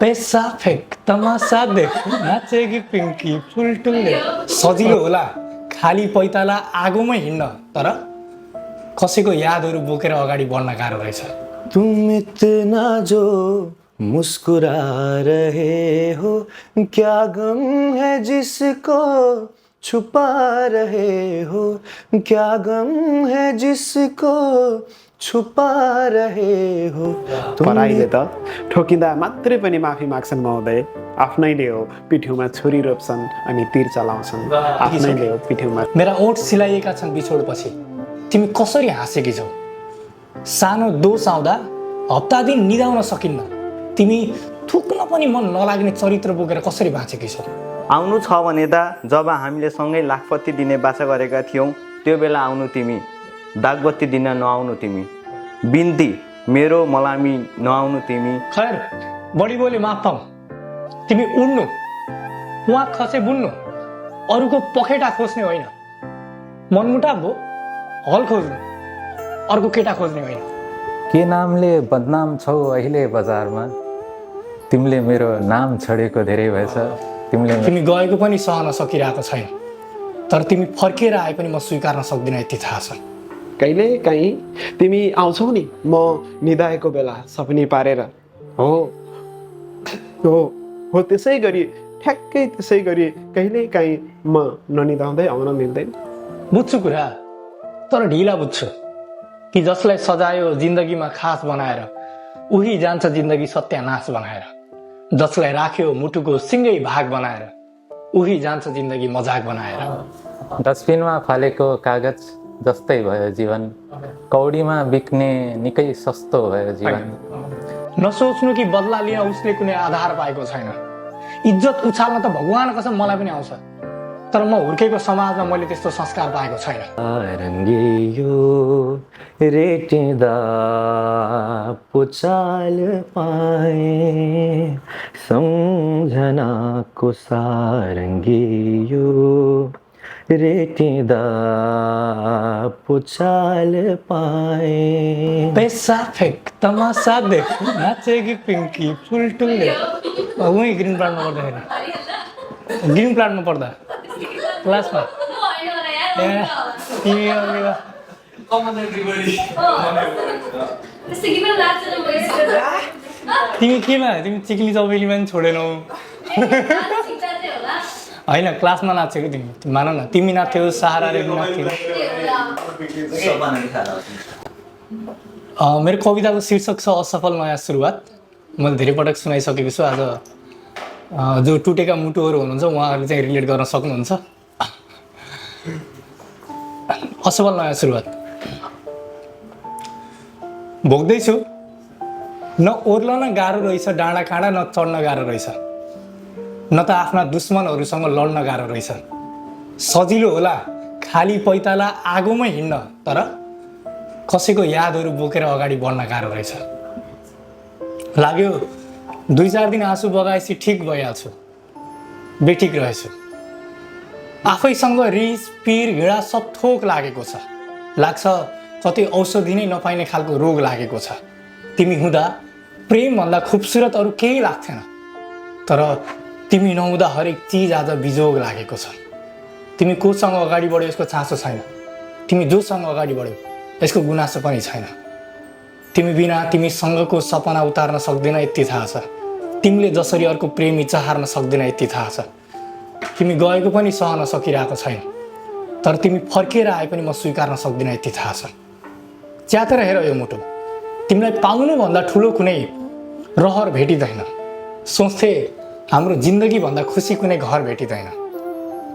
पैसा फेक तमासा देख नाचेगी पिङ्की फुलटुलले सजिलो होला खाली पैताला आगोमै हिँड्न तर कसैको यादहरू बोकेर अगाडि बढ्न गाह्रो रहेछ। तुम इतना जो मुस्कुरा रहे हो क्या गम है जिसको छुपा रहे हो क्या गम है जिसको छुपा रहे हो। पराईले त ठोकिँदा मात्रै पनि माफी माग्छन् महोदय, आफ्नैले हो पिठ्यौमा छुरी रोप्छन् अनि तीर चलाउँछन्, आफ्नैले हो पिठ्यौमा। मेरा ओठ सिलाइएका छन् बिछोडपछि तिमी कसरी हाँसेकी छौ। सानो दोष आउँदा हप्ता दिन निदाउन सकिन्न तिमी थुक्न पनि मन नलाग्ने चरित्र बोकेर कसरी बाँचेकी छौ। आउनु छ भने त जब हामीले सँगै लाखपति दिने बाचा गरेका थियौँ त्यो बेला आउनु तिमी, दागबत्ती दिन नआउनु तिमी, बिन्ती मेरो मलामी नआउनु तिमी। खैर बढी बोले माफ पाऊ। तिमी उड्नु उहाँ खसे बुन्नु अरूको पखेटा खोज्ने होइन, मनमुटाव भो हल खोज्नु अर्को केटा खोज्ने होइन। के नामले बदनाम छौ अहिले बजारमा, तिमीले मेरो नाम छडेको धेरै भएछ। तिमी गएको पनि सहन सकिरहेको छैन तर तिमी फर्किएर आए पनि म स्वीकार्न सक्दिनँ यति थाहा छ। कहिले काहीँ तिमी आउँछौ नि म निदाएको बेला सपनी पारेर, हो हो हो त्यसै गरी ठ्याक्कै त्यसै गरी कहिले काहीँ म ननिदाउँदै आउन मिल्दैन। बुझ्छु कुरा तर ढिला बुझ्छु कि जसलाई सजायो जिन्दगीमा खास बनाएर उही जान्छ जिन्दगी सत्यानाश बनाएर, जसलाई राख्यो मुटुको सिङ्गै भाग बनाएर उही जान्छ जिन्दगी मजाक बनाएर। डस्टबिनमा फालेको कागज जस्तै भयो जीवन, कौडीमा बिक्ने निकै सस्तो भयो जीवन। नसोच्नु कि बदला लिन उसले कुनै आधार पाएको छैन। इज्जत उछाल्न त भगवान कसम मलाई पनि आउँछ तर म हुर्केको समाजमा मैले त्यस्तो संस्कार पाएको छैन। रङ्गियो रेटिँदा पुचाल पाएँ सम्झनाको सारङ्गियो रेटिँदा पुचाल पाएँ। पैसा फेक तमासा देख नाचेगी पिङ्की फुलटुलले उहीँ ग्रिन प्लान्टमा पढ्दाखेरि ग्रिन प्लान्टमा पढ्दा क्लासमा तिमी केमा तिमी चिक्ली चौबेलीमा पनि छोडेनौ होइन क्लासमा नाचेको तिमी मान न तिमी नाच्थ्यौ सहाराले नाच्थ्यौ। मेरो कविताको शीर्षक छ असफल नयाँ सुरुवात। मैले धेरै पटक सुनाइसकेको छु। आज जो टुटेका मुटुहरू हुनुहुन्छ उहाँहरूले चाहिँ रिलेट गर्न सक्नुहुन्छ। असफल नयाँ सुरुवात। भोग्दैछु न ओर्लन गाह्रो रहेछ डाँडा काँडा न चढ्न गाह्रो रहेछ न त आफ्ना दुश्मनहरूसँग लड्न गाह्रो रहेछ। सजिलो होला खाली पैताला आगोमै हिँड्न तर कसैको यादहरू बोकेर अगाडि बढ्न गाह्रो रहेछ। लाग्यो 2-4 दिन आँसु बगाएपछि ठिक भइहाल्छु, बेठिक रहेछु। आफैसँग रिस पिर घृणा सब थोक लागेको छ। लाग्छ कतै औषधि नै नपाइने खालको रोग लागेको छ। तिमी हुँदा प्रेमभन्दा खुबसुरत अरू केही लाग्थेन तर तिमी नहुँदा हरेक चिज आज बिजोग लागेको छ। तिमी कोसँग अगाडि बढ्यो यसको चासो छैन, तिमी जोसँग अगाडि बढ्यो यसको गुनासो पनि छैन। तिमी बिना तिमीसँगको सपना उतार्न सक्दैन यति थाहा छ। तिमीले जसरी अर्को प्रेमी चाहर्न सक्दैन यति थाहा छ। तिमी गएको पनि सहन सकिरहेको छैन तर तिमी फर्किएर आए पनि म स्वीकार्न सक्दिन यति थाहा छ। च्यातेर हेर यो मुटु, तिमीलाई पाउनुभन्दा ठुलो कुनै रहर भेटिँदैन। सोच्थे हाम्रो जिन्दगीभन्दा खुसी कुनै घर भेटिँदैन।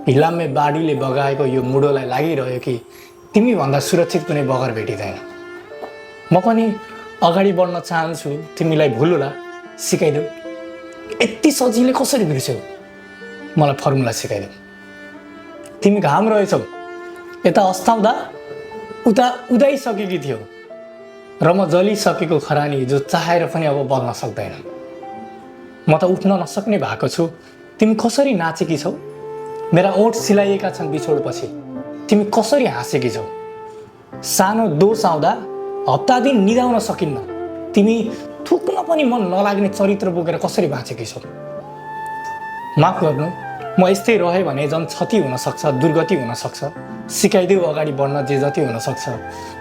हिलामे बाढीले बगाएको यो मुडोलाई लागिरह्यो कि तिमीभन्दा सुरक्षित कुनै बगर भेटिँदैन। म पनि अगाडि बढ्न चाहन्छु, तिमीलाई भुलुला सिकाइदेऊ। यति सजिलै कसरी बिर्स्यौ, मलाई फर्मुला सिकाइदेऊ। तिमी घाम रहेछौ, यता अस्ताउँदा उता उदाइसकेकी थियौ र म जलिसकेको खरानी जो चाहेर पनि अब बल्न सक्दैन। म त उठ्न नसक्ने भएको छु, तिमी कसरी नाचेकी छौ। मेरा ओठ सिलाइएका छन् बिछोडपछि तिमी कसरी हाँसेकी छौ। सानो दोष आउँदा हप्ता दिन निदाउन सकिन्न तिमी थुक्न पनि मन नलाग्ने चरित्र बोकेर कसरी बाँचेकी छौ? माफ गर्नु, म यस्तै रह्यो भने झन् क्षति हुनसक्छ, दुर्गति हुनसक्छ। सिकाइदेऊ अगाडि बढ्न जे जति हुनसक्छ।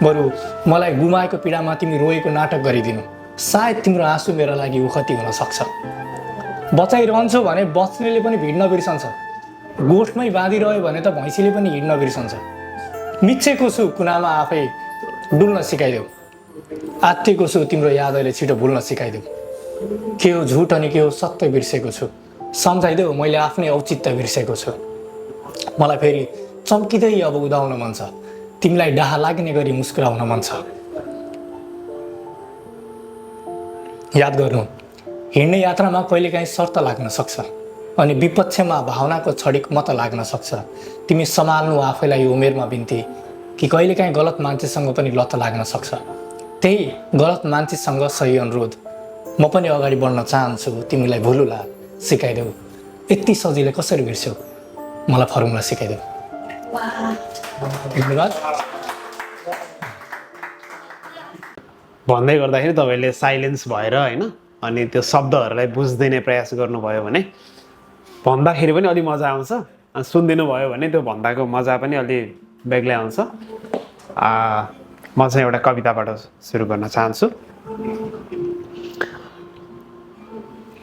बरु मलाई गुमाएको पीडामा तिमी रोएको नाटक गरिदिनु, सायद तिम्रो आँसु मेरो लागि उखति हुनसक्छ। बचाइरहन्छौ भने बच्नेले पनि भिड्न बिर्सन्छ, गोठमै बाँधिरह्यो भने त भैँसीले पनि हिँड्न बिर्सन्छ। मिचेको छु कुनामा आफै डुल्न सिकाइदेऊ, आत्तिएको छु तिम्रो यादले छिटो भुल्न सिकाइदेऊ। के हो झुट अनि के हो सत्य बिर्सेको छु, सम्झाइदेऊ मैले आफ्नै औचित्य बिर्सेको छु। मलाई फेरि चम्किँदै अब उदाउन मन छ, तिमीलाई डाहा लाग्ने गरी मुस्कुराउन मन छ। याद गर्नु, हिँड्ने यात्रामा कहिलेकाहीँ शर्त लाग्न सक्छ अनि विपक्षमा भावनाको छडिक मत लाग्न सक्छ। तिमी सम्हाल्नु आफैलाई उमेरमा बिन्ती कि कहिलेकाहीँ गलत मान्छेसँग पनि लत लाग्न सक्छ। त्यही गलत मान्छेसँग सही अनुरोध, म पनि अगाडि बढ्न चाहन्छु, तिमीलाई भुलुला सिकाइदेऊ। यति सजिलै कसरी बिर्स्यौ, मलाई फर्मुला सिकाइदेऊ। धन्यवाद। भन्दै गर्दाखेरि तपाईँले साइलेन्स भएर होइन अनि त्यो शब्दहरूलाई बुझ्दिने प्रयास गर्नुभयो भने भन्दाखेरि पनि अलि मजा आउँछ, अनि सुनिदिनु भयो भने त्यो भन्दाको मजा पनि अलि बेग्लै आउँछ। म चाहिँ एउटा कविताबाट सुरु गर्न चाहन्छु।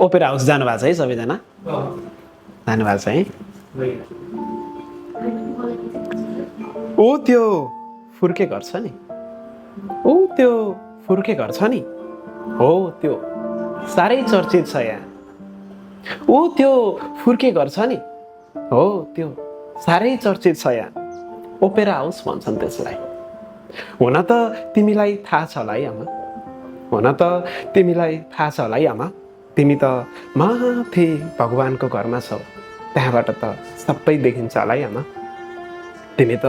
ओपेरा हाउस जानुभएको छ है सबैजना? जानुभएको छ है? ओ त्यो फुर्के घर छ नि, ओ त्यो फुर्के घर छ नि, हो त्यो साह्रै चर्चित छ यहाँ। ओ त्यो फुर्के घर छ नि, हो त्यो साह्रै चर्चित छ यहाँ। ओपेरा हाउस भन्छन् त्यसलाई। हुन त तिमीलाई थाहा छ होला है आमा, हुन त तिमीलाई थाहा छ होला है आमा, तिमी त माथि भगवानको घरमा छौ, त्यहाँबाट त सबै देखिन्छ होला है आमा। तिमी त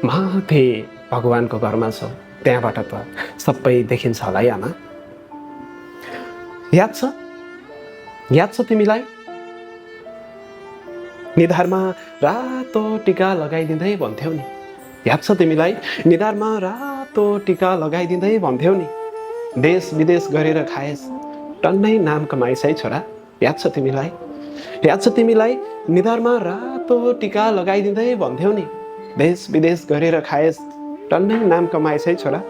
माथि भगवानको घरमा छौ, त्यहाँबाट त सबै देखिन्छ होला है आमा। याद छ तिमीलाई? निधारमा रातो टिका लगाइदिँदै भन्थ्यौ नि, याद छ तिमीलाई? निधारमा रातो टिका लगाइदिँदै भन्थ्यौ नि, देश विदेश गरेर खाएस टन्नै नाम कमाइस है छोरा, याद छ तिमीलाई? याद छ तिमीलाई? निधारमा रातो टिका लगाइदिँदै भन्थ्यौ नि, देश विदेश गरेर खाएस टन्नै नाम कमाइस है छोरा।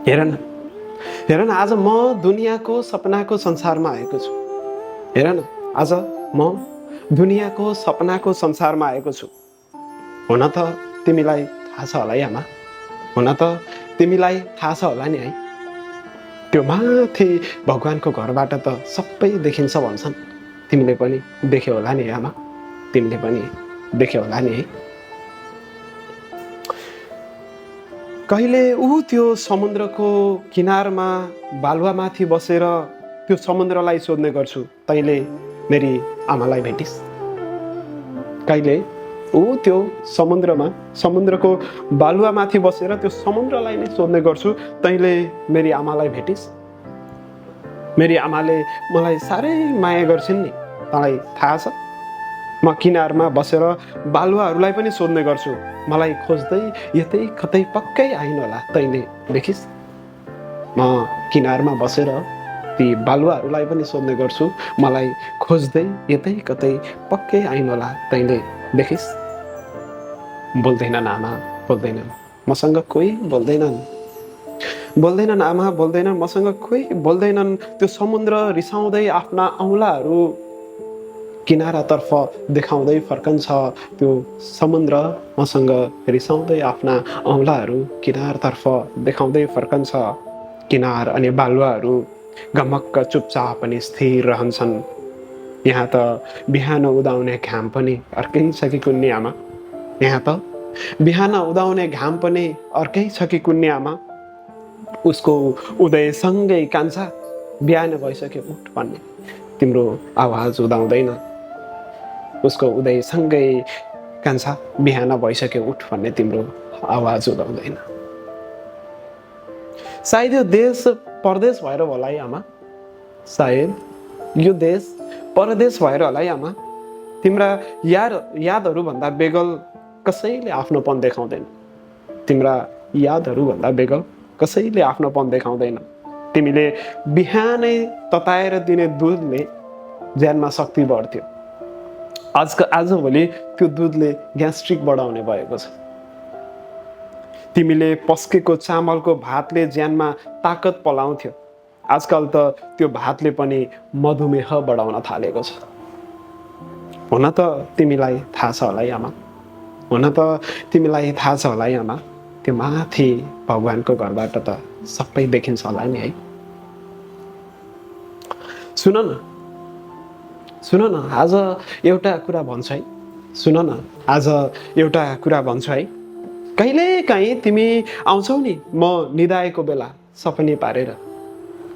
हेर न आज म दुनियाँको सपनाको संसारमा आएको छु। हेर न आज म दुनियाँको सपनाको संसारमा आएको छु। हुन त तिमीलाई थाहा छ होला है आमा, हुन त तिमीलाई थाहा छ होला नि है, त्यो माथि भगवानको घरबाट त सबै देखिन्छ भन्छन्। तिमीले पनि देख्यौ होला नि आमा, तिमीले पनि देख्यौ होला नि है। कहिले त्यो समुद्रको किनारमा बालुवामाथि बसेर त्यो समुद्रलाई सोध्ने गर्छु, तैँले मेरी आमालाई भेटिस्। कहिले त्यो समुद्रको बालुवामाथि बसेर त्यो समुद्रलाई नै सोध्ने गर्छु, तैँले मेरी आमालाई भेटिस्। मेरी आमाले मलाई साह्रै माया गर्छिन् नि, तँलाई थाहा छ? म किनारमा बसेर बालुवाहरूलाई पनि सोध्ने गर्छु, मलाई खोज्दै यतै कतै पक्कै आइन होला, तैँले देखिस्। म किनारमा बसेर ती बालुवाहरूलाई पनि सोध्ने गर्छु, मलाई खोज्दै यतै कतै पक्कै आइन होला, तैँले देखिस्। बोल्दैनन् आमा, बोल्दैनन्, मसँग कोही बोल्दैनन् आमा, बोल्दैनन् मसँग कोही बोल्दैनन्। त्यो समुद्र रिसाउँदै आफ्ना औँलाहरू किनारातर्फ देखाउँदै फर्कन्छ। त्यो समुद्र मसँग रिसाउँदै आफ्ना औँलाहरू किनारतर्फ देखाउँदै फर्कन्छ। किनार अनि बालुवाहरू गमक्क चुपचाप पनि स्थिर रहन्छन्। यहाँ त बिहान उदाउने घाम पनि अर्कै छ कि कुन्नी आमा, यहाँ त बिहान उदाउने घाम पनि अर्कै छ कि कुन्नी आमा। उसको उदयसँगै कान्छा बिहान भइसक्यो उठ भन्ने तिम्रो आवाज उदाउँदैन। उसको उदयसँगै कान्छा बिहान भइसक्यो उठ भन्ने तिम्रो आवाज उदाउँदैन। सायद यो देश परदेश भएर होला है आमा, सायद यो देश परदेश भएर होला है आमा। तिम्रा यादहरू भन्दा बेगल कसैले आफ्नोपन देखाउँदैन। तिम्रा यादहरू भन्दा बेगल कसैले आफ्नोपन देखाउँदैन। तिमीले बिहानै तताएर दिने दुधले ज्यानमा शक्ति बढ्थ्यो। आजभोलि त्यो दुधले ग्यास्ट्रिक बढाउने भएको छ। तिमीले पस्केको चामलको भातले ज्यानमा ताकत पलाउँथ्यो। आजकल त त्यो भातले पनि मधुमेह बढाउन थालेको छ। हुन त तिमीलाई थाहा छ होला है आमा, हुन त तिमीलाई थाहा छ होला है आमा, त्यो माथि भगवानको घरबाट त सबै देखिन्छ होला नि है। सुन न आज एउटा कुरा भन्छु है, सुन न आज एउटा कुरा भन्छु है। कहिलेकाहीँ तिमी आउँछौ नि म निदाएको बेला सपनी पारेर,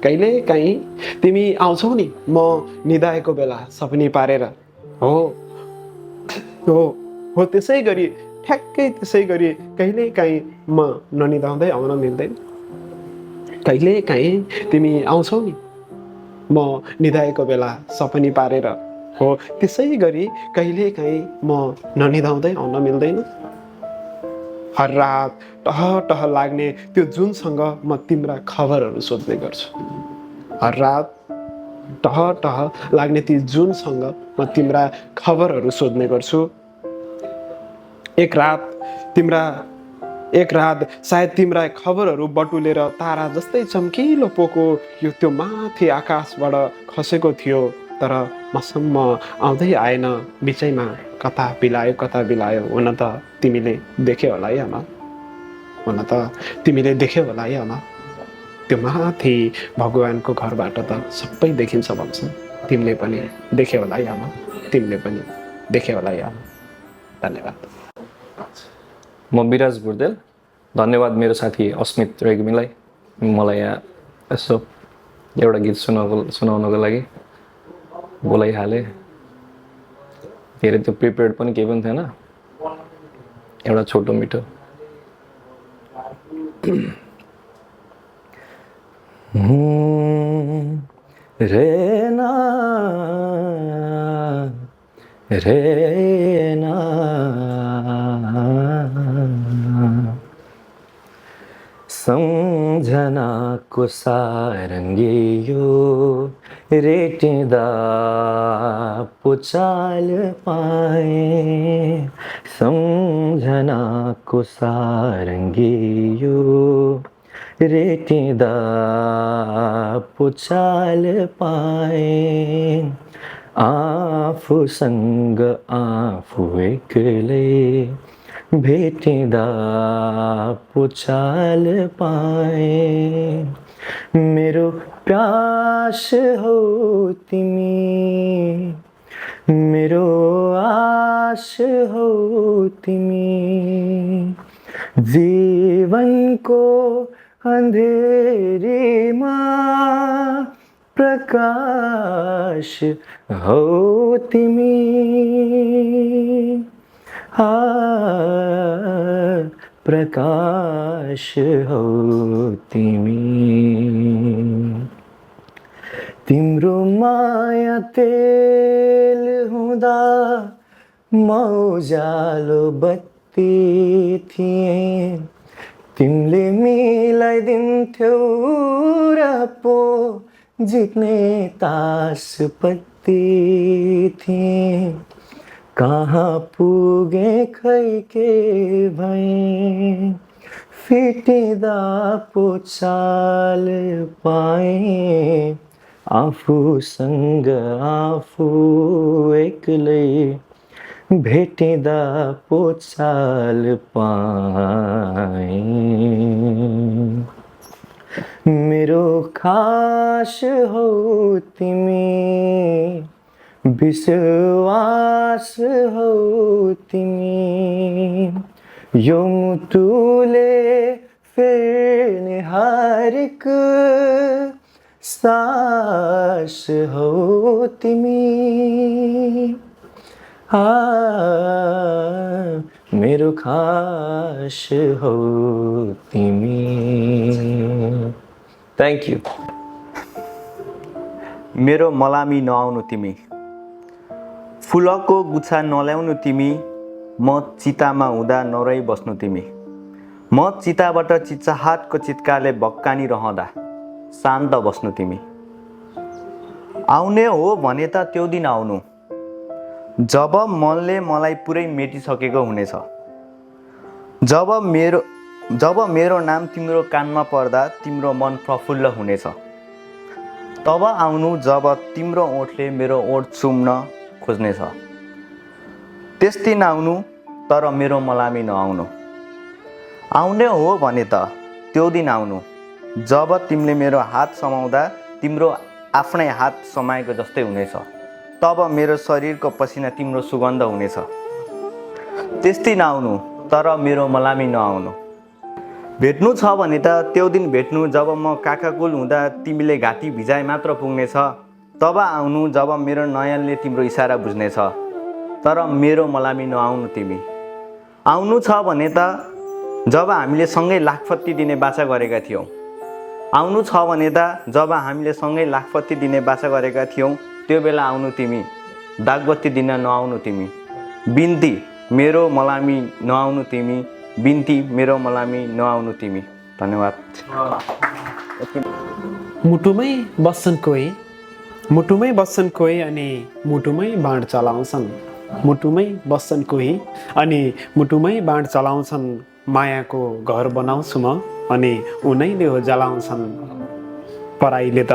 कहिलेकाहीँ तिमी आउँछौ नि म निदाएको बेला सपनी पारेर। हो त्यसै गरी ठ्याक्कै त्यसै गरी कहिलेकाहीँ म ननिदाउँदै आउन मिल्दैन। कहिलेकाहीँ तिमी आउँछौ नि म निदाएको बेला सपनी पारेर, हो त्यसै गरी कहिलेकाहीँ म ननिदाउँदै आउन मिल्दैन। हर रात टह टह लाग्ने त्यो जुनसँग म तिम्रा खबरहरू सोध्ने गर्छु। हर रात टह टह लाग्ने ती जुनसँग म तिम्रा खबरहरू सोध्ने गर्छु। एक रात सायद तिम्रा खबरहरू बटुलेर तारा जस्तै चम्किलो पोको यो त्यो माथि आकाशबाट खसेको थियो, तर मसम्म आउँदै आएन, बिचैमा कता बिलायो। हुन त तिमीले देख्यौ होला है आमा, हुन त तिमीले देख्यौ होला है आमा, त्यो माथि भगवानको घरबाट त सबै देखिन्छ भन्छन्। तिमीले पनि देख्यौ होला है आमा, तिमीले पनि देख्यौ होला है आमा। धन्यवाद। म विराज बुर्देल। धन्यवाद मेरो साथी अस्मित रेग्मीलाई मलाई यहाँ यसो एउटा गीत सुनाउनको लागि बोलाइहाले। धेरै त्यो प्रिपेयर्ड पनि केही पनि थिएन, एउटा छोटो मिठो। रेना रेना सम्झनाको सारङ्गी यो रेटिँदा पुचाल पाएँ। सम्झनाको सारङ्गी यो रेटिँदा पुचाल पाएँ। आफूसँग आफू एक्लै भेटिँदा पुचाल पाएँ। मेरो प्यास हो तिमी, मेरो आश हो तिमी, जीवनको अँधेरीमा प्रकाश हो तिमी। प्रकाश हो तिमी। तिम्रो माया तेल हुँदा म उज्यालो बत्ती थिएँ। तिमीले मिलाइदिन्थ्यौ र पो जित्ने तास पत्ती थिएँ। कहाँ पुगे खै के भएँ, फिटिँदा पुचाल पाएँ। आफूसँग आफू एक्लै भेटिँदा पुचाल पाएँ। मेरो खास हो तिमी, विश्वास हो तिमी। यो मुटुले फेर्ने हरेक सास हो तिमी। मेरो खास हो तिमी। Thank you. मेरो मलामी नआउनु तिमी, फुलको गुच्छा नल्याउनु तिमी, म चितामा हुँदा नरही बस्नु तिमी। म चिताबाट चिच्चाहाटको चित्कारले भक्कानी रहँदा शान्त बस्नु तिमी। आउने हो भने त त्यो दिन आउनु जब मनले मलाई पुरै मेटिसकेको हुनेछ। जब मेरो नाम तिम्रो कानमा पर्दा तिम्रो मन प्रफुल्ल हुनेछ। तब आउनु जब तिम्रो ओठले मेरो ओठ चुम्न खोज्नेछ। त्यस दिन आउनु तर मेरो मलामी नआउनु। आउने हो भने त त्यो दिन आउनु जब तिमीले मेरो हात समाउँदा तिम्रो आफ्नै हात समाएको जस्तै हुनेछ। तब मेरो शरीरको पसिना तिम्रो सुगन्ध हुनेछ। त्यस दिन आउनु तर मेरो मलामी नआउनु। भेट्नु छ भने त त्यो दिन भेट्नु जब म काकाकुल हुँदा तिमीले घाँटी भिजाए मात्र पुग्नेछ। तब आउनु जब मेरो नयनले तिम्रो इसारा बुझ्नेछ। तर मेरो मलामी नआउनु तिमी। आउनु छ भने त जब हामीले सँगै लाखपत्ती दिने बाचा गरेका थियौँ। आउनु छ भने त जब हामीले सँगै लाखपत्ती दिने बाचा गरेका थियौँ। त्यो बेला आउनु तिमी। दागबत्ती दिन नआउनु तिमी। बिन्ती मेरो मलामी नआउनु तिमी। बिन्ती मेरो मलामी नआउनु तिमी। धन्यवाद। मुटुमै बस्छन् कोही, मुटुमै बस्छन् कोही अनि मुटुमै बाँड चलाउँछन्। मुटुमै बस्छन् कोही अनि मुटुमै बाँड चलाउँछन्। मायाको घर बनाउँछु म अनि उनैले हो जलाउँछन्। पराईले त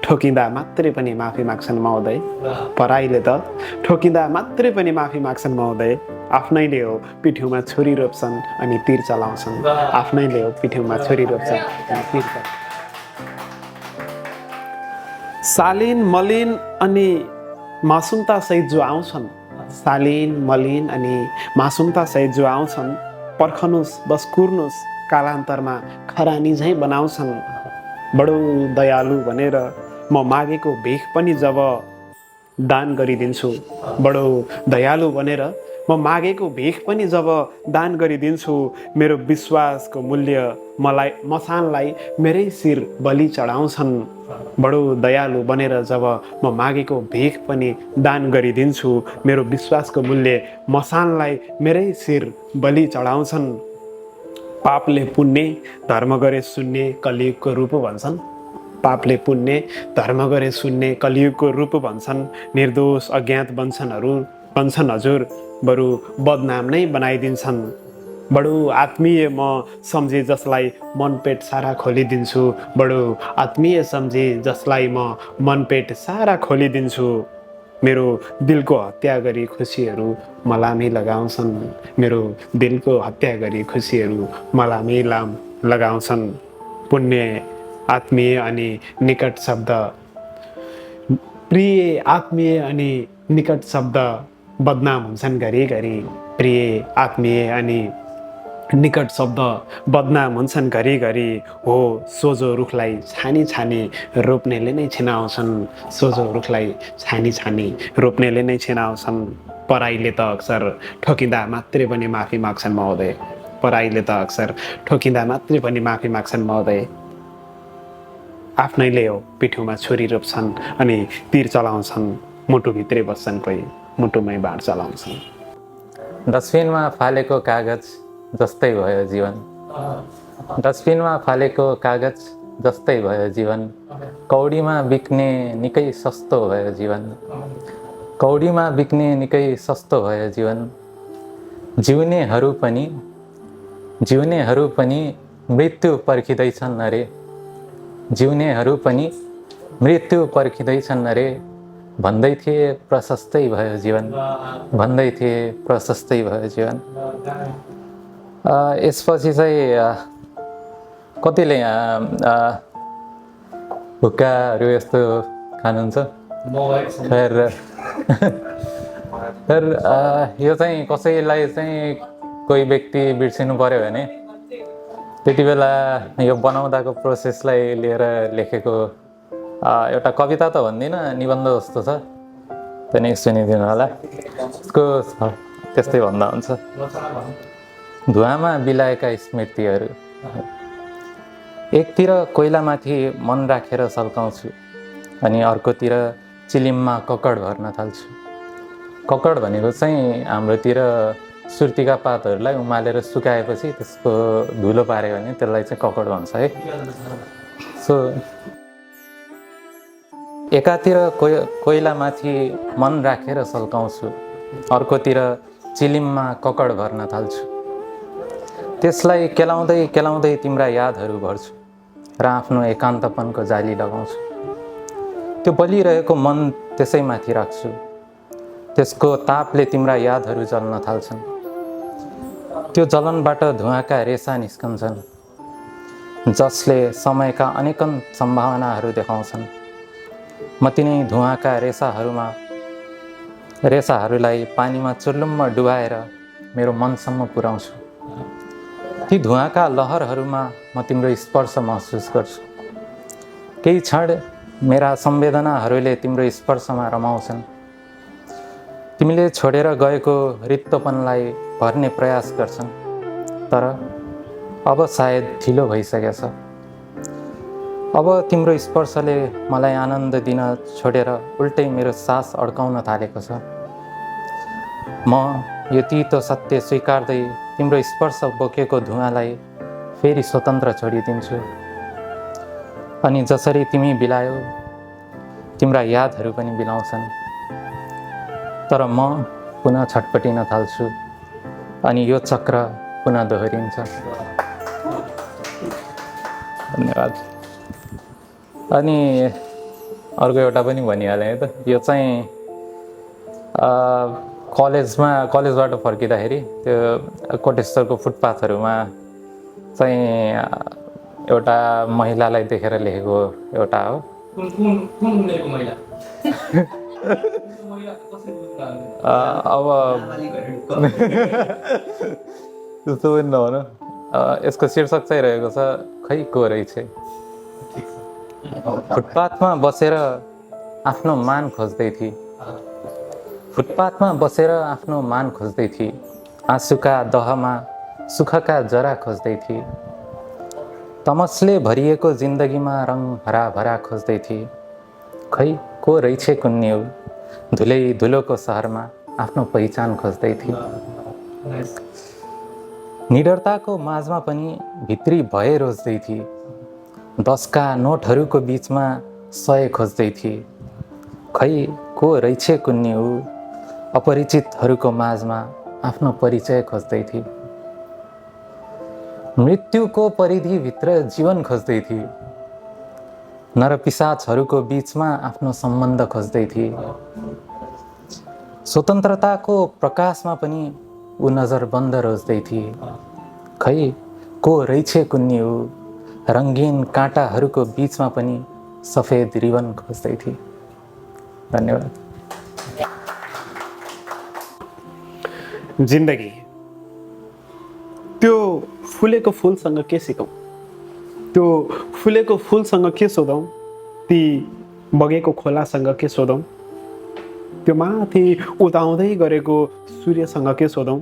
ठोकिँदा मात्रै पनि माफी माग्छन् महोदय। पराईले त ठोकिँदा मात्रै पनि माफी माग्छन् महोदय। आफ्नैले हो पिठ्यौँमा छुरी रोप्छन् अनि तीर चलाउँछन्। आफ्नैले हो पिठ्यौँमा छुरी रोप्छन् अनि तीर चलाउँछन्। शालीन मलिन अनि मासुमता सहित जो आउँछन्। शालीन मलिन अनि मासुमता सहित जो आउँछन्। पर्खनुस् बस कुर्नुस् कालान्तरमा खरानी झैँ बनाउँछन्। बडो दयालु भनेर म मागेको भिख पनि जब दान गरिदिन्छु। बडो दयालु भनेर म मागेको भिख पनि जब दान गरिदिन्छु। मेरो विश्वासको मूल्य मलाई मसानलाई मेरै शिर बलि चढाउँछन्। बडो दयालु बनेर जब म मागेको भिख पनि दान गरिदिन्छु। मेरो विश्वासको मूल्य मसानलाई मेरै शिर बलि चढाउँछन्। पापले पुण्य धर्म गरे शून्य कलियुगको रूप भन्छन्। पापले पुण्य धर्म गरे शून्य कलियुगको रूप भन्छन्। निर्दोष अज्ञात बन्छन् हजुर बरु बदनाम नै बनाइदिन्छन्। बडो आत्मीय म सम्झे जसलाई मनपेट सारा खोलिदिन्छु। बडो आत्मीय सम्झे जसलाई म मनपेट सारा खोलिदिन्छु। मेरो दिलको हत्या गरी खुसीहरू मलामी लगाउँछन्। मेरो दिलको हत्या गरी खुसीहरू मलामी लगाउँछन्। पुण्य आत्मीय अनि निकट शब्द प्रिय आत्मीय अनि निकट शब्द बदनाम हुन्छन् घरिघरि। प्रिय आत्मीय अनि निकट शब्द बदनाम हुन्छन् घरिघरि। हो सोझो रुखलाई छानी छानी रोप्नेले नै छिनाउँछन्। सोझो रुखलाई छानी छानी रोप्नेले नै छिनाउँछन्। पराईले त अक्सर ठोकिँदा मात्रै पनि माफी माग्छन् महोदय। पराईले त अक्सर ठोकिँदा मात्रै पनि माफी माग्छन् महोदय। आफ्नैले हो पिठ्यौँमा छुरी रोप्छन् अनि तीर चलाउँछन्। मुटुभित्रै बस्छन् कोही मुटुमै बाँड चलाउँछन्। डस्टबिनमा फालेको कागज जस्तै भयो जीवन। डस्टबिनमा फालेको कागज जस्तै भयो जीवन। कौडीमा बिक्ने निकै सस्तो भयो जीवन। कौडीमा बिक्ने निकै सस्तो भयो जीवन। जिउनेहरू पनि मृत्यु पर्खिँदैछन् अरे। जिउनेहरू पनि मृत्यु पर्खिँदैछन् अरे। भन्दै थिए प्रशस्तै भयो जीवन। भन्दै थिए प्रशस्तै भयो जीवन। यसपछि चाहिँ कतिले यहाँ हुक्काहरू यस्तो खानुहुन्छ? खैर यो चाहिँ कसैलाई चाहिँ कोही व्यक्ति बिर्सिनु पर्यो भने त्यति बेला यो बनाउँदाको प्रोसेसलाई लिएर लेखेको एउटा कविता त भन्दिनँ, निबन्ध जस्तो छ। त्यो नै सुनिदिनु होला। यसको त्यस्तै भन्दा हुन्छ। धुवामा बिलाएका स्मृतिहरू। एकतिर कोइलामाथि मन राखेर सल्काउँछु अनि अर्कोतिर चिलिममा ककड भर्न थाल्छु। ककड भनेको चाहिँ हाम्रोतिर सुर्तीका पातहरूलाई उमालेर सुकाएपछि त्यसको धुलो पार्यो भने त्यसलाई चाहिँ ककड भन्छ है। सो एकातिर कोइलामाथि मन राखेर सल्काउँछु, अर्कोतिर चिलिममा ककड भर्न थाल्छु। त्यसलाई केलाउँदै केलाउँदै तिम्रा यादहरू भर्छु र आफ्नो एकान्तपनको जाली लगाउँछु। त्यो बलिरहेको मन त्यसैमाथि राख्छु, त्यसको तापले तिम्रा यादहरू जल्न थाल्छन्। त्यो जलनबाट धुवाका रेसा निस्कन्छन्, जसले समयका अनेकन सम्भावनाहरू देखाउँछन्। म तिनै धुवाका रेसाहरूलाई पानीमा चुर्लुम्म डुबाएर मेरो मनसम्म पुर्याउँछु। ती धुवाका लहरहरूमा म तिम्रो स्पर्श महसुस गर्छु। केही क्षण मेरा संवेदनाहरूले तिम्रो स्पर्शमा रमाउँछन्। तिमीले छोडेर गएको रित्तोपनलाई भर्ने प्रयास गर्छन्, तर अब सायद ढिलो भइसकेछ। अब तिम्रो स्पर्शले मलाई आनन्द दिन छोडेर उल्टै मेरो सास अड्काउन थालेको छ। म यो तितो सत्य स्वीकार्दै तिम्रो स्पर्श बोकेको धुवालाई फेरि स्वतन्त्र छोडिदिन्छु। अनि जसरी तिमी बिलायौ, तिम्रा यादहरू पनि बिलाउँछन्। तर म पुनः छटपटिन थाल्छु अनि यो चक्र पुनः दोहोरिन्छ। धन्यवाद। अनि अर्को एउटा पनि भनिहालेँ है त, यो चाहिँ कलेजबाट फर्किँदाखेरि त्यो कोटेश्वरको फुटपाथहरूमा चाहिँ एउटा महिलालाई देखेर लेखेको एउटा हो। अब त्यस्तो पनि नभन। यसको शीर्षक चाहिँ रहेको छ, खै को रहेछ। फुटपाथमा बसेर आफ्नो मान खोज्दै थिए, फुटपाथमा बसेर आफ्नो मान खोज्दै थिए, आँसुका दहमा सुखका जरा खोज्दै थिए, तमसले भरिएको जिन्दगीमा रङ हराभरा खोज्दै थिए। खै को रहेछ कुन्नी हो, धुलै धुलोको सहरमा आफ्नो पहिचान खोज्दै थिए। निडरताको माझमा पनि भित्री भय रोज्दै थिए, 10का नोटहरूको बिचमा 100 खोज्दै थिए। खै को रहेछ कुन्नी हो, अपरिचितहरूको माझमा आफ्नो परिचय खोज्दै थिए। मृत्युको परिधिभित्र जीवन खोज्दै थिए, नरपिशाचहरूको बिचमा आफ्नो सम्बन्ध खोज्दै थिए। स्वतन्त्रताको प्रकाशमा पनि ऊ नजरबन्द रोज्दै थिए। खै को रहेछ कुन्नी हो, रङ्गीन काँटाहरूको बिचमा पनि सफेद रिबन खोज्दै थिए। धन्यवाद। जिन्दगी त्यो फुलेको फुलसँग के सिकौँ, त्यो फुलेको फुलसँग के सोधौँ, ती बगेको खोलासँग के सोधौँ, त्यो माथि उताउँदै गरेको सूर्यसँग के सोधौँ,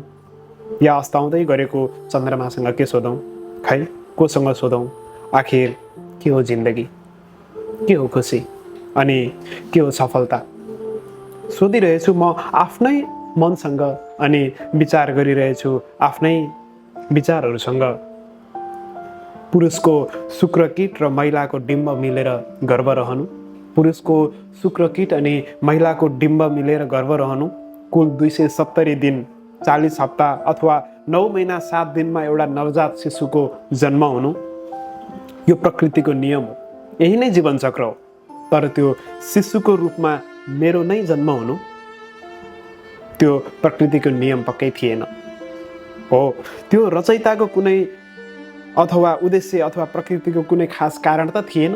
या अस्ताउँदै गरेको चन्द्रमासँग के सोधौँ। खै कोसँग सोधौँ। आखिर के हो जिन्दगी, के हो खुसी, अनि के हो सफलता, सोधिरहेछु म आफ्नै मनसँग अनि विचार गरिरहेछु आफ्नै विचारहरूसँग। पुरुषको शुक्रकीट र महिलाको डिम्ब मिलेर गर्व रहनु, पुरुषको शुक्रकीट अनि महिलाको डिम्ब मिलेर गर्व रहनु, कुल 270 दिन 40 हप्ता अथवा 9 महिना 7 दिनमा एउटा नवजात शिशुको जन्म हुनु, यो प्रकृतिको नियम हो, यही नै जीवन चक्र हो। तर त्यो शिशुको रूपमा मेरो नै जन्म हुनु, त्यो प्रकृतिको नियम पक्कै थिएन। हो, त्यो रचयिताको कुनै अथवा उद्देश्य अथवा प्रकृतिको कुनै खास कारण त थिएन।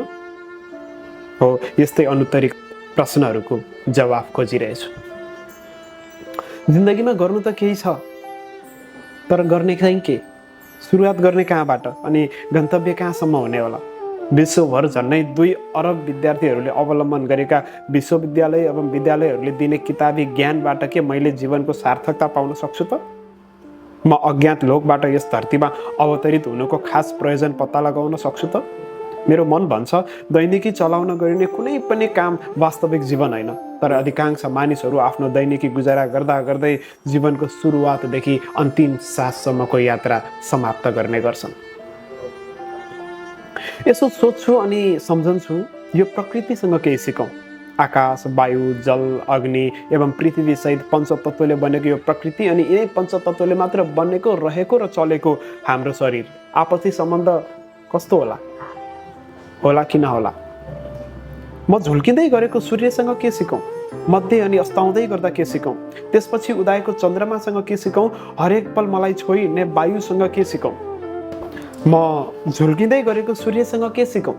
हो, यस्तै अनुत्तरित प्रश्नहरूको जवाफ खोजिरहेछु। जिन्दगीमा गर्नु त केही छ, तर गर्ने चाहिँ के, सुरुवात गर्ने कहाँबाट अनि गन्तव्य कहाँसम्म हुने होला। विश्वभर झन्डै 2 अरब विद्यार्थीहरूले अवलम्बन गरेका विश्वविद्यालय एवं विद्यालयहरूले दिने किताबी ज्ञानबाट के मैले जीवनको सार्थकता पाउन सक्छु त? म अज्ञात लोकबाट यस धरतीमा अवतरित हुनुको खास प्रयोजन पत्ता लगाउन सक्छु त? मेरो मन भन्छ दैनिकी चलाउन गरिने कुनै पनि काम वास्तविक जीवन होइन, तर अधिकांश मानिसहरू आफ्नो दैनिकी गुजारा गर्दा गर्दै जीवनको सुरुवातदेखि अन्तिम साससम्मको यात्रा समाप्त गर्ने गर्छन्। यसो सोच्छु अनि सम्झन्छु, यो प्रकृतिसँग केही सिकौँ, आकाश, वायु, जल, अग्नि एवं पृथ्वी सहित पञ्चतत्त्वले बनेको यो प्रकृति अनि यिनै पञ्चतत्त्वले मात्र बनेको, रहेको र चलेको हाम्रो शरीर आपसी सम्बन्ध कस्तो होला? होला कि नहोला? म झुल्किँदै गरेको सूर्यसँग के सिकौँ? मध्य अनि अस्ताउँदै गर्दा के सिकौँ? त्यसपछि उदाएको चन्द्रमासँग के सिकौँ? हरेक पल मलाई छोइने वायुसँग के सिकौँ? म झुल्किँदै गरेको सूर्यसँग के सिकौँ?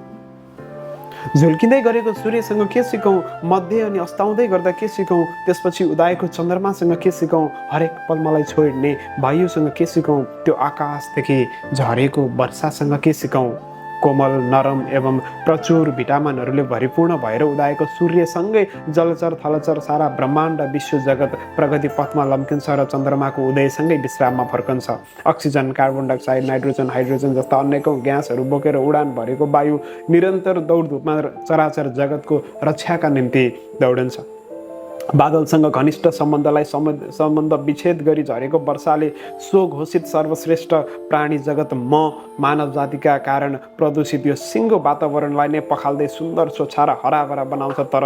झुल्किँदै गरेको सूर्यसँग के सिकौँ? मध्य अनि अस्ताउँदै गर्दा के सिकौँ? त्यसपछि उदाएको चन्द्रमासँग के सिकौँ? हरेक पल मलाई छोड्ने वायुसँग के सिकौँ? त्यो आकाशदेखि झरेको वर्षासँग के सिकौँ? कोमल, नरम एवं प्रचुर भिटामिनहरूले भरिपूर्ण भएर उदाएको सूर्यसँगै जलचर थलचर सारा ब्रह्माण्ड विश्व जगत प्रगति पथमा लम्किन्छ र चन्द्रमाको उदयसँगै विश्राममा फर्कन्छ। Oxygen, carbon dioxide, nitrogen, hydrogen जस्ता अनेकौँ ग्यासहरू बोकेर उडान भरेको वायु निरन्तर दौडधुपमा चराचर जगतको रक्षाका निम्ति दौडन्छ। बादलसँग घनिष्ठ सम्बन्धलाई सम्बन्ध विच्छेद गरी झरेको वर्षाले स्वघोषित सर्वश्रेष्ठ प्राणी जगत म मानव जातिका कारण प्रदूषित यो सिङ्गो वातावरणलाई नै पखाल्दै सुन्दर, स्वच्छ र हराभरा बनाउँछ। तर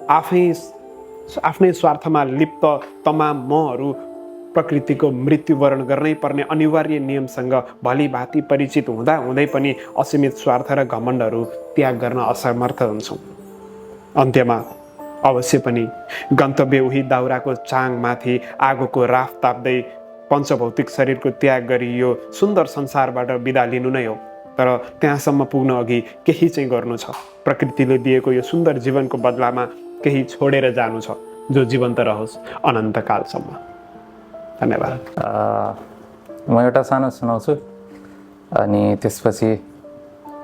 आफ्नै स्वार्थमा लिप्त तमाम महरू प्रकृतिको मृत्युवरण गर्नै पर्ने अनिवार्य नियमसँग भलीभाँति परिचित हुँदा हुँदै पनि असीमित स्वार्थ र घमण्डहरू त्याग गर्न असमर्थ हुन्छौँ। अन्त्यमा अवश्य पनि गन्तव्य उही दाउराको चाङमाथि आगोको राफ ताप्दै पञ्चभौतिक शरीरको त्याग गरी यो सुन्दर संसारबाट बिदा लिनु नै हो। तर त्यहाँसम्म पुग्न अघि केही चाहिँ गर्नु छ। प्रकृतिले दिएको यो सुन्दर जीवनको बदलामा केही छोडेर जानु छ, जो जीवन्त रहोस् अनन्तकालसम्म। धन्यवाद। म एउटा सानो सुनाउँछु अनि त्यसपछि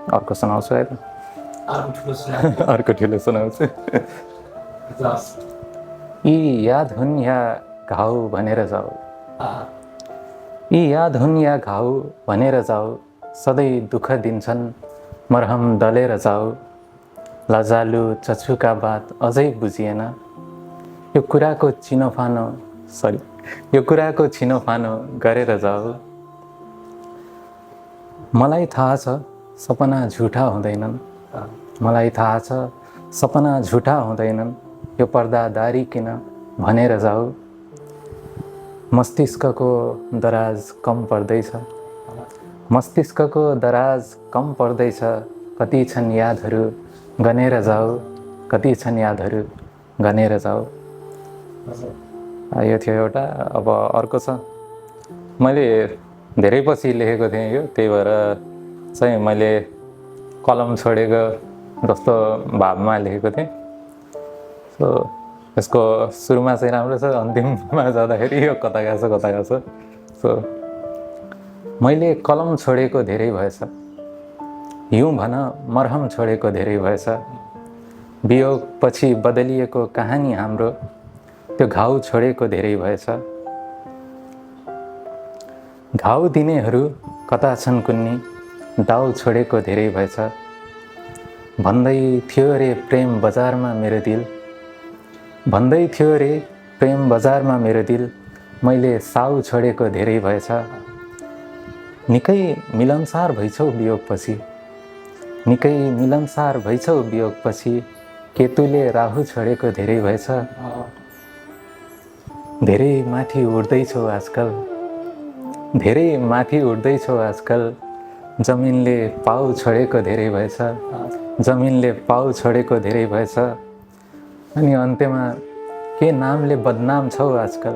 अर्को सुनाउँछु है त। अर्को ठुलो सुनाउँछु। यी याद हुन् या घाउ भनेर जाऊ, यी याद हुन् या घाउ भनेर जाऊ, सधैँ दुःख दिन्छन् मरहम दलेर जाऊ। लजालु चछुका बात अझै बुझिएन, यो कुराको छिनोफानो गरेर जाऊ। मलाई थाहा छ सपना झुठा हुँदैनन्, मलाई थाहा छ सपना झुठा हुँदैनन्, यो पर्दादारी किन भनेर जाऊ। मस्तिष्कको दराज कम पर्दैछ, मस्तिष्कको दराज कम पर्दैछ, कति छन् यादहरू गनेर जाऊ, कति छन् यादहरू गनेर जाऊ। यो थियो एउटा। अब अर्को छ, मैले धेरै पछि लेखेको थिएँ यो, त्यही भएर चाहिँ मैले कलम छोडेको जस्तो भावमा लेखेको थिएँ। सो यसको सुरुमा चाहिँ राम्रो छ, अन्तिममा जाँदाखेरि यो कता गएको छ। सो मैले कलम छोडेको धेरै भएछ, हिउँ भन मरहम छोडेको धेरै भएछ, वियोग पछि बदलिएको कहानी हाम्रो, त्यो घाउ छोडेको धेरै भएछ। घाउ दिनेहरू कता छन् कुन्नी, दाउ छोडेको धेरै भएछ। भन्दै थियो रे प्रेम बजारमा मेरो दिल, भन्दै थियो रे प्रेम बजारमा मेरो दिल, मैले साउ छोडेको धेरै भएछ। निकै मिलनसार भइछौ वियोगपछि, निकै मिलनसार भइछौ वियोगपछि, केतुले राहु छोडेको धेरै भएछ। धेरै माथि उड्दैछौ आजकल, धेरै माथि उड्दैछौ आजकल, जमिनले पाउ छोडेको धेरै भएछ, जमिनले पाउ छोडेको धेरै भएछ। अनि अन्त्यमा के नामले बदनाम छौ आजकल,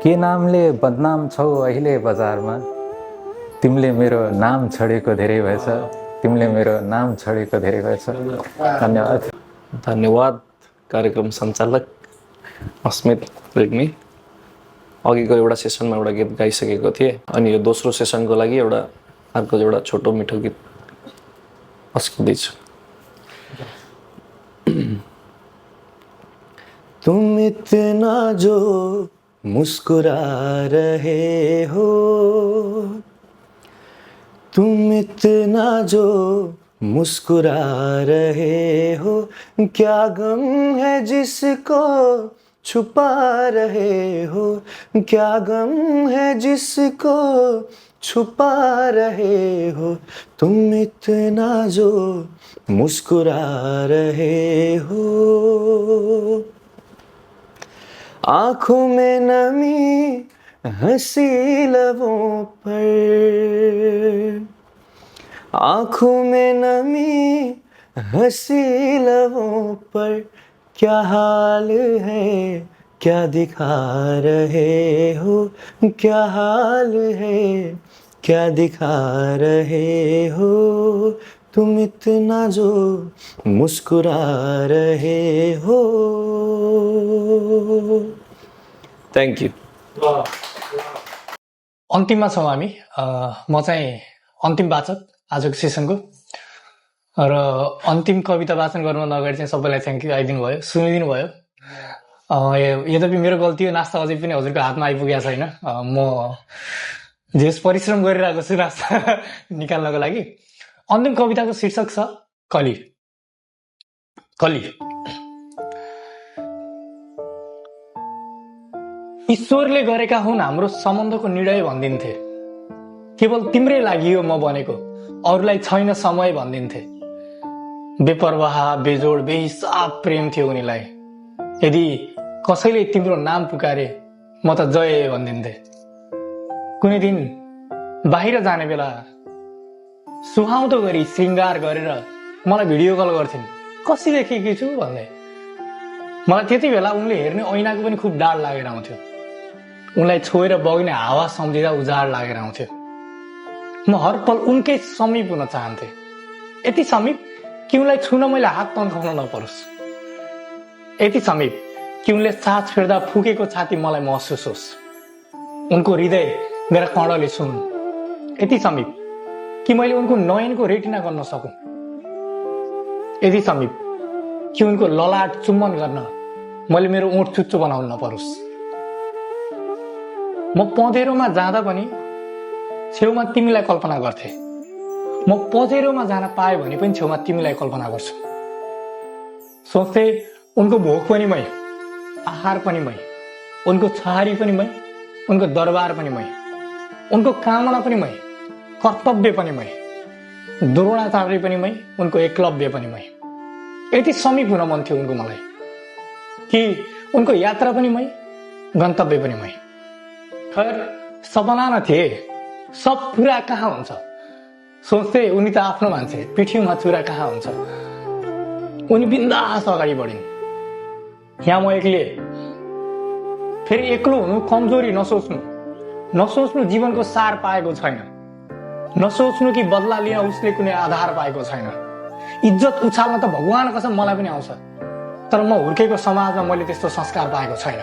के नामले बदनाम छौ अहिले बजारमा, तिमीले मेरो नाम छोडेको धेरै भएछ, तिमीले मेरो नाम छोडेको धेरै भएछ। धन्यवाद। धन्यवाद कार्यक्रम सञ्चालक अस्मित रेग्मी। अघिको एउटा सेसनमा एउटा गीत गाइसकेको थिएँ अनि यो दोस्रो सेसनको लागि अर्को एउटा छोटो मिठो गीत अस्किँदैछु। तुम इतना जो मुस्कुरा रहे हो, तुम इतना जो मुस्कुरा रहे हो, क्या गम है जिसको छुपा रहे हो, क्या गम है जिसको छुपा रहे हो, तुम इतना जो मुस्कुरा रहे हो। आंखों में नमी, हंसी लबों पर, आंखों में नमी, हंसी लबों पर, क्या हाल है, क्या दिखा रहे हो, क्या हाल है, क्या दिखा रहे हो, तुम इतना जो मुस्कुरा रहे हो। Thank you. अन्तिममा छौँ हामी। म चाहिँ अन्तिम वाचक आजको सेसनको, र अन्तिम कविता वाचन गर्नु अगाडि चाहिँ सबैलाई थ्याङ्क यू, आइदिनु भयो, सुनिदिनु भयो। यद्यपि मेरो गल्ती हो, नास्ता अझै पनि हजुरको हातमा आइपुगेको छैन। म जेस परिश्रम गरिरहेको छु नास्ता निकाल्नको लागि। अन्तिम कविताको शीर्षक छ कली। कली। ईश्वरले गरेका हुन् हाम्रो सम्बन्धको निर्णय भनिदिन्थे, केवल तिम्रै लागि हो म बनेको, अरूलाई छैन समय भनिदिन्थे। बेपरवाह, बेजोड, बेहिसाब प्रेम थियो उनीलाई। यदि कसैले तिम्रो नाम पुकारे म त जय भनिदिन्थे। कुनै दिन बाहिर जाने बेला सुहाउँदो गरी श्रृङ्गार गरेर मलाई भिडियो कल गर्थिन्, कसी देखेकी छु भन्दै। मलाई त्यति बेला उनले हेर्ने ऐनाको पनि खुब डाढ लागेर आउँथ्यो। उनलाई छोएर बग्ने हावा सम्झिँदा उजाड लागेर आउँथ्यो। म हर पल उनकै समीप हुन चाहन्थे, यति समीप कि उनलाई छुन मैले हात तन्काउन नपरोस्, यति समीप कि उनले सास फेर्दा फुकेको छाती मलाई महसुस होस्, उनको हृदय मेरा कणले छुन्, यति समीप कि मैले उनको नयनको रेटिना गर्न सकूं, यति समीप कि उनको ललाट चुम्बन गर्न मैले मेरो ओठ चुच्चो बनाउन नपरोस्। म पँधेरोमा जाँदा पनि छेउमा तिमीलाई कल्पना गर्थे, म पँधेरोमा जान पाए भने पनि छेउमा तिमीलाई कल्पना गर्छु। सोच्थे उनको भोक पनि मै, आहार पनि मै, उनको छहारी पनि मै, उनको दरबार पनि मै, उनको कामना पनि मै, कर्तव्य पनि मै, द्रोणाचार्य पनि मै, उनको एकलव्य पनि मै। यति समीप हुन मन थियो उनको मलाई कि उनको यात्रा पनि मै, गन्तव्य पनि मै। खैर सपना न थिए, सब पुरा कहाँ हुन्छ। सोच्थे उनी त आफ्नो मान्छे, पिठीमा चुरा कहाँ हुन्छ। उनी बिन्दास अगाडि बढिन्, यहाँ म एक्लै। फेरि एक्लो हुनु कमजोरी नसोच्नु, नसोच्नु जीवनको सार पाएको छैन, नसोच्नु कि बदला लिन उसले कुनै आधार पाएको छैन। इज्जत उछाल्न त भगवान कसम मलाई पनि आउँछ, तर म हुर्केको समाजमा मैले त्यस्तो संस्कार पाएको छैन।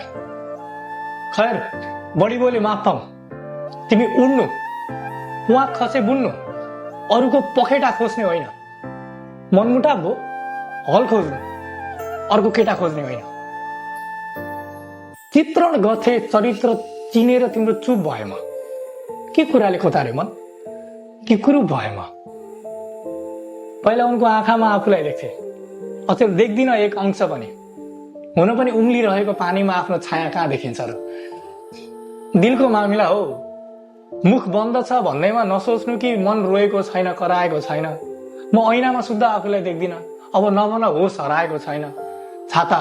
खैर बढी बोले माफ पाऊ, तिमी उड्नु, प्वाक खसे बुन्नु, अरूको पखेटा खोज्ने होइन। मनमुटाव भो, हल खोज्नु, अर्को केटा खोज्ने होइन। चित्रण गर्थे चरित्र चिनेर तिम्रो चुप भए म, के कुराले खोतारे मन, के कुरो भए म। पहिला उनको आँखामा आफूलाई देख्थे, अचेल देख्दिन एक अंश पनि। हुन पनि उम्लिरहेको पानीमा आफ्नो छाया कहाँ देखिन्छ र। दिलको मामिला हो, मुख बन्द छ भन्दैमा नसोच्नु कि मन रोएको छैन, कराएको छैन। म ऐनामा सुत्दा आफूलाई देख्दिन, अब नभन होस हराएको छैन। छाता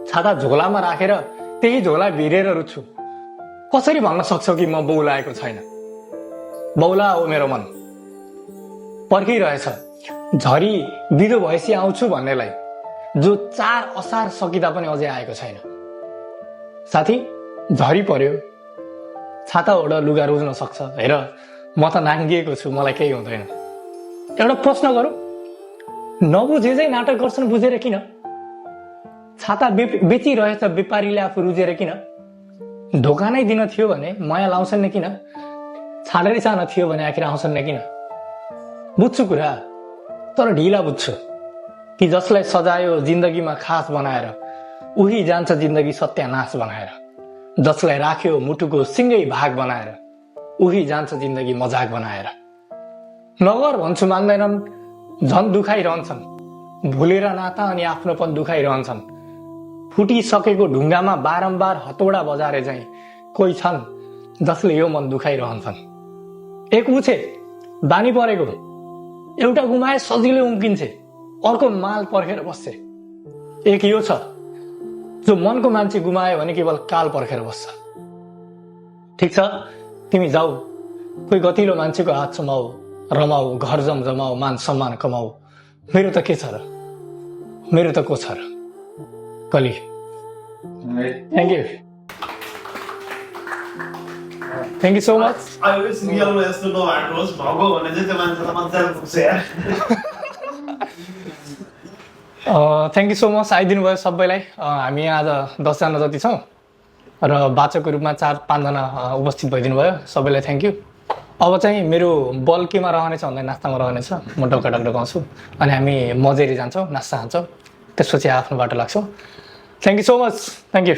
छाता झोलामा राखेर त्यही झोला भिरेर रुच्छु, कसरी भन्न सक्छौ कि म बौलाएको छैन। बौला हो मेरो मन, पर्खिरहेछ झरी बिदो भएपछि आउँछु भन्नेलाई, जो 4 असार सकिँदा पनि अझै आएको छैन। साथी झरी पर्यो, छाता ओढ, लुगा रोज्न सक्छ। हेर म त नाङ्गिएको छु, मलाई केही हुँदैन। एउटा प्रश्न गरौँ, नबुझे चाहिँ नाटक गर्छन् बुझेर किन? छाता बेचिरहेछ व्यापारीले आफू रुझेर किन? दोकानै दिन थियो भने माया लाउँछन् न किन? छाडेर जान थियो भने आखिर आउँछन् न किन? बुझ्छु कुरा, तर ढिला बुझ्छु कि जसलाई सजायो जिन्दगीमा खास बनाएर उही जान्छ जिन्दगी सत्यानाश बनाएर। जसलाई राख्यो मुटुको सिङ्गै भाग बनाएर उही जान्छ जिन्दगी मजाक बनाएर। नगर भन्छु मान्दैनन्, झन् दुखाइरहन्छन्, भुलेर नाता अनि आफ्नोपन दुखाइरहन्छन्। फुटिसकेको ढुङ्गामा बारम्बार हतौडा बजारे चाहिँ कोही छन् जसले यो मन दुखाइरहन्छन्। एक ऊ छे बानी परेको, एउटा गुमाए सजिलै उम्किन्छे, अर्को माल पर्खेर बस्छ। एक यो छ जो मनको मान्छे गुमायो भने केवल काल पर्खेर बस्छ। ठिक छ, तिमी जाऊ, कोही गतिलो मान्छेको हात समाऊ, रमाऊ, घर जमाऊ, मान सम्मान कमाऊ। मेरो त के छ र, मेरो त को छ र। कली, thank you, thank you so much. रियलमा यस्तो नभएको होस्, भएको भने चाहिँ त्यो मान्छे त मजाले पुग्छ यार। थ्याङ्क यू सो मच, आइदिनु भयो सबैलाई। हामी आज 10 जना जति छौँ र वाचकको रूपमा 4-5 जना उपस्थित भइदिनु भयो, सबैलाई थ्याङ्क यू। अब चाहिँ मेरो बल केमा रहनेछ भन्दा नास्तामा रहनेछ, म डक्का गाउँछु अनि हामी मजेरी जान्छौँ, नास्ता खान्छौँ, त्यसपछि आफ्नो बाटो लाग्छौँ। Thank you so much, thank you.